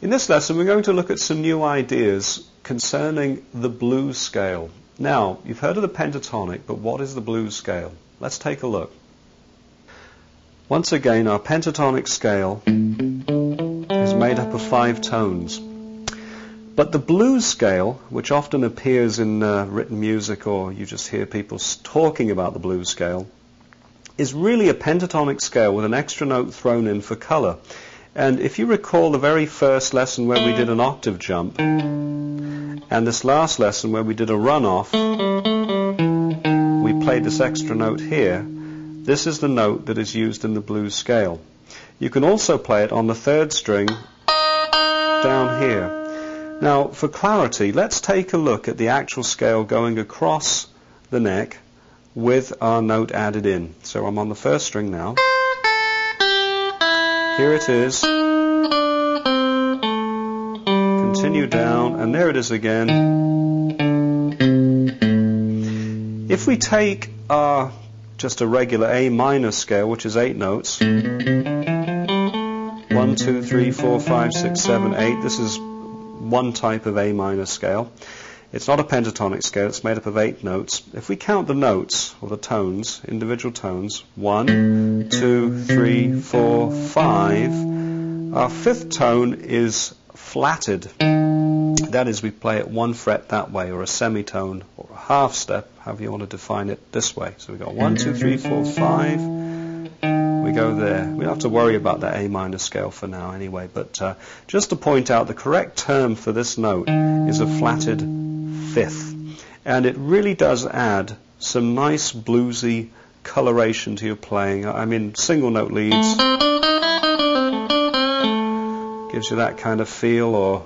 In this lesson we're going to look at some new ideas concerning the blues scale. Now, you've heard of the pentatonic, but what is the blues scale? Let's take a look. Once again, our pentatonic scale is made up of 5 tones. But the blues scale, which often appears in written music, or you just hear people talking about the blues scale, is really a pentatonic scale with an extra note thrown in for color. And if you recall the very first lesson where we did an octave jump, and this last lesson where we did a run-off, we played this extra note here. This is the note that is used in the blues scale. You can also play it on the 3rd string down here. Now, for clarity, let's take a look at the actual scale going across the neck with our note added in. So I'm on the 1st string now. Here it is. Continue down, and there it is again. If we take just a regular A minor scale, which is 8 notes, 1, 2, 3, 4, 5, 6, 7, 8, this is one type of A minor scale. It's not a pentatonic scale, it's made up of 8 notes. If we count the notes, or the tones, individual tones, 1, 2, 3, 4, 5, our 5th tone is flatted. That is, we play it 1 fret that way, or a semitone, or a half step, however you want to define it, this way. So we've got 1, 2, 3, 4, 5, we go there. We don't have to worry about that A minor scale for now anyway, but just to point out, the correct term for this note is a flatted 5th, and it really does add some nice bluesy coloration to your playing. I mean, single note leads gives you that kind of feel, or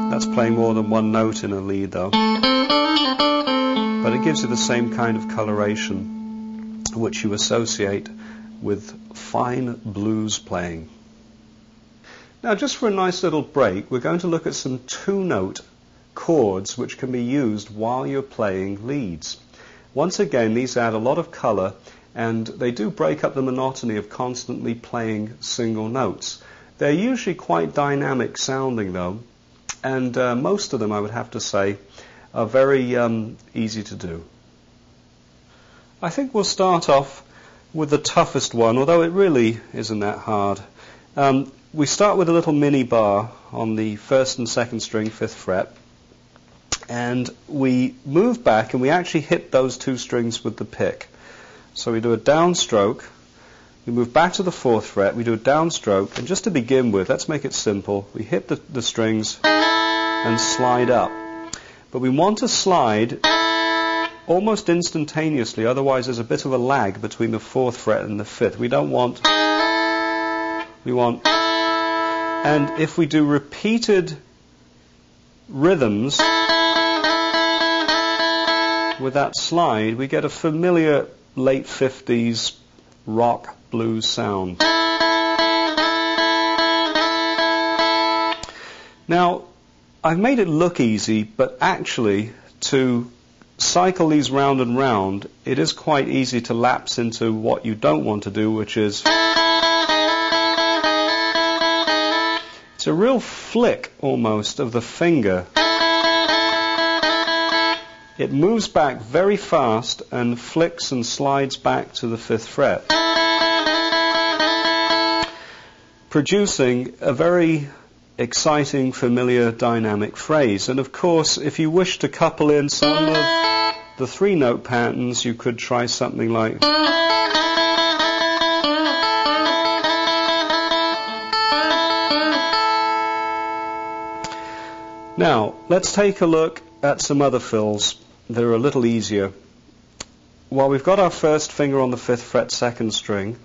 that's playing more than one note in a lead though, but it gives you the same kind of coloration which you associate with fine blues playing. Now, just for a nice little break, we're going to look at some 2-note chords which can be used while you're playing leads. Once again, these add a lot of color, and they do break up the monotony of constantly playing single notes. They're usually quite dynamic sounding though, and most of them, I would have to say, are very easy to do. I think we'll start off with the toughest one, although it really isn't that hard. We start with a little mini bar on the 1st and 2nd string, 5th fret, and we move back and we actually hit those 2 strings with the pick. So we do a downstroke, we move back to the 4th fret, we do a downstroke, and just to begin with, let's make it simple, we hit the strings and slide up. But we want to slide almost instantaneously, otherwise there's a bit of a lag between the 4th fret and the 5th. We want, and if we do repeated rhythms with that slide, we get a familiar late 50s rock blues sound. Now, I've made it look easy, but actually to cycle these round and round, it is quite easy to lapse into what you don't want to do, which is it's a real flick almost of the finger. It moves back very fast and flicks and slides back to the 5th fret, producing a very exciting, familiar, dynamic phrase. And of course, if you wish to couple in some of the 3-note patterns, you could try something like Now, let's take a look at some other fills that are a little easier. While we've got our 1st finger on the 5th fret, 2nd string,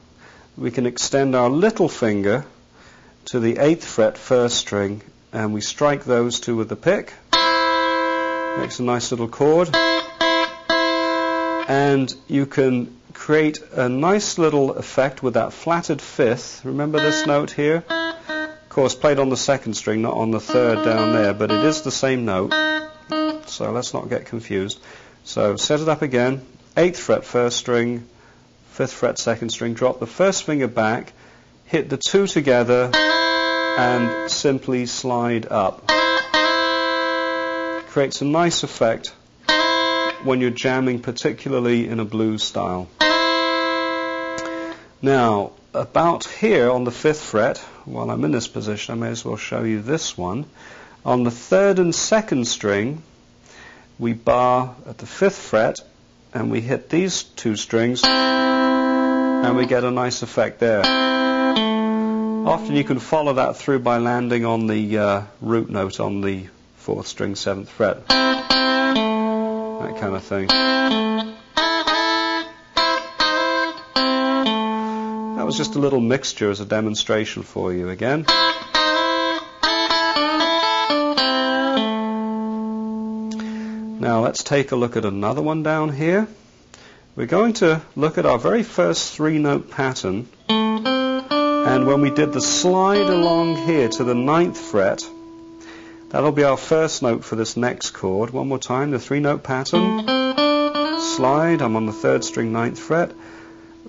we can extend our little finger to the 8th fret, 1st string, and we strike those 2 with the pick. Makes a nice little chord. And you can create a nice little effect with that flatted 5th. Remember this note here? Of course, played on the 2nd string, not on the 3rd down there, but it is the same note. So let's not get confused. So set it up again. 8th fret, 1st string, 5th fret, 2nd string. Drop the 1st finger back, hit the two together and simply slide up. Creates a nice effect when you're jamming, particularly in a blues style. Now, about here on the 5th fret, while I'm in this position, I may as well show you this one. On the 3rd and 2nd string, we bar at the 5th fret, and we hit these two strings, and we get a nice effect there. Often you can follow that through by landing on the root note on the 4th string, 7th fret. That kind of thing. That was just a little mixture as a demonstration for you again. Now let's take a look at another one down here. We're going to look at our very first 3-note pattern, and when we did the slide along here to the 9th fret, that'll be our first note for this next chord. One more time, the 3-note pattern, slide, I'm on the 3rd string, 9th fret.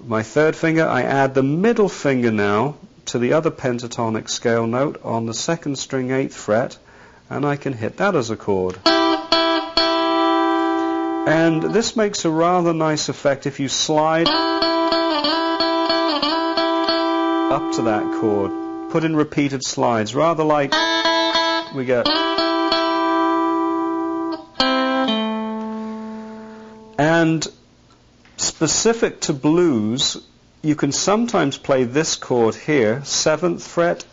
My 3rd finger, I add the middle finger now to the other pentatonic scale note on the 2nd string, 8th fret, and I can hit that as a chord. And this makes a rather nice effect if you slide up to that chord. Put in repeated slides, rather like we get. And specific to blues, you can sometimes play this chord here, 7th fret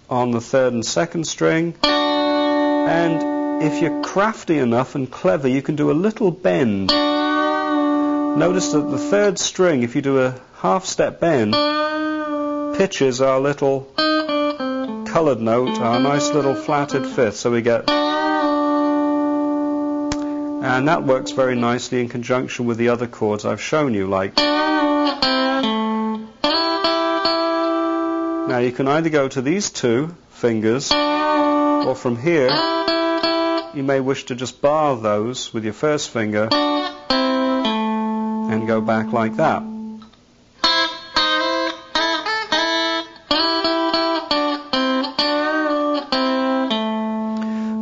on the 3rd and 2nd string, and if you're crafty enough and clever, you can do a little bend. Notice that the 3rd string, if you do a half-step bend, pitches our little coloured note, our nice little flatted 5th. So we get, and that works very nicely in conjunction with the other chords I've shown you, like. Now you can either go to these two fingers, or from here, you may wish to just bar those with your first finger and go back like that.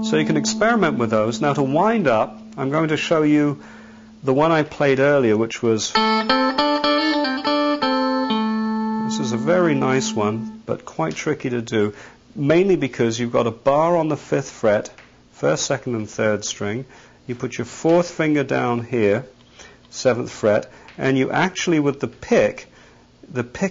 So you can experiment with those. Now to wind up, I'm going to show you the one I played earlier, which was, this is a very nice one, but quite tricky to do, mainly because you've got a bar on the 5th fret, 1st, 2nd and 3rd string. You put your 4th finger down here, 7th fret, and you actually, with the pick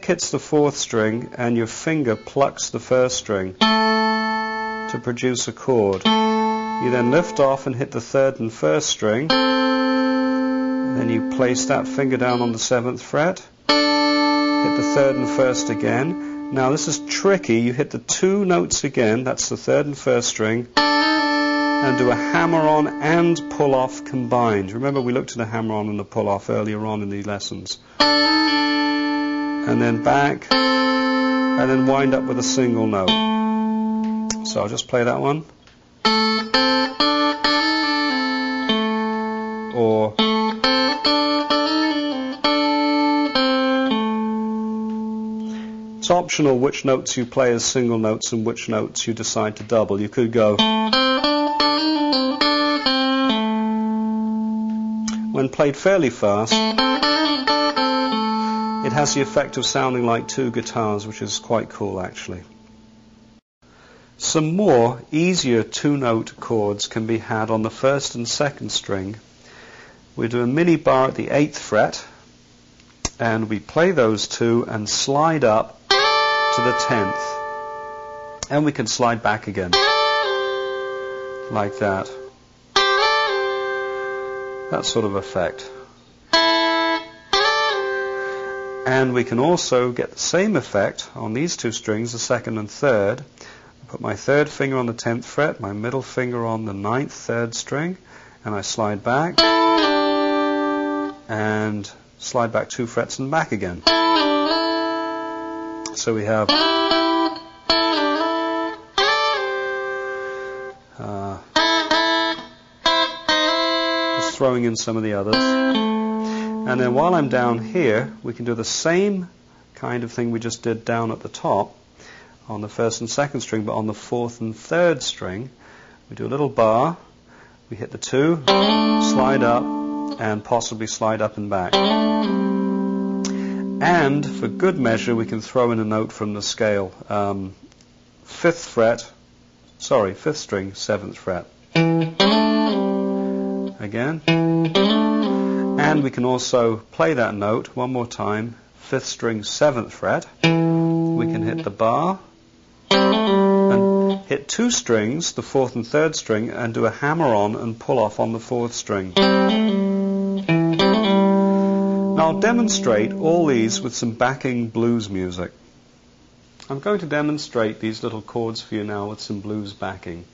hits the 4th string and your finger plucks the 1st string to produce a chord. You then lift off and hit the 3rd and 1st string, then you place that finger down on the 7th fret, hit the 3rd and 1st again. Now this is tricky, you hit the 2 notes again, that's the 3rd and 1st string, and do a hammer-on and pull-off combined. Remember we looked at a hammer-on and a pull-off earlier on in the lessons. And then back, and then wind up with a single note. So I'll just play that one. Or it's optional which notes you play as single notes and which notes you decide to double. You could go. When played fairly fast, it has the effect of sounding like 2 guitars, which is quite cool actually. Some more easier 2-note chords can be had on the 1st and 2nd string. We do a mini bar at the 8th fret, and we play those two and slide up to the 10th. And we can slide back again, like that. That sort of effect. And we can also get the same effect on these 2 strings, the 2nd and 3rd. I put my 3rd finger on the 10th fret, my middle finger on the 9th 3rd string, and I slide back, and slide back 2 frets and back again. So we have just throwing in some of the others. And then while I'm down here, we can do the same kind of thing we just did down at the top on the first and second string, but on the fourth and third string, we do a little bar, we hit the 2, slide up, and possibly slide up and back. And for good measure, we can throw in a note from the scale. 5th string, 7th fret. Again. And we can also play that note one more time, 5th string, 7th fret. We can hit the bar and hit 2 strings, the 4th and 3rd string, and do a hammer-on and pull off on the 4th string. Now I'll demonstrate all these with some backing blues music. I'm going to demonstrate these little chords for you now with some blues backing.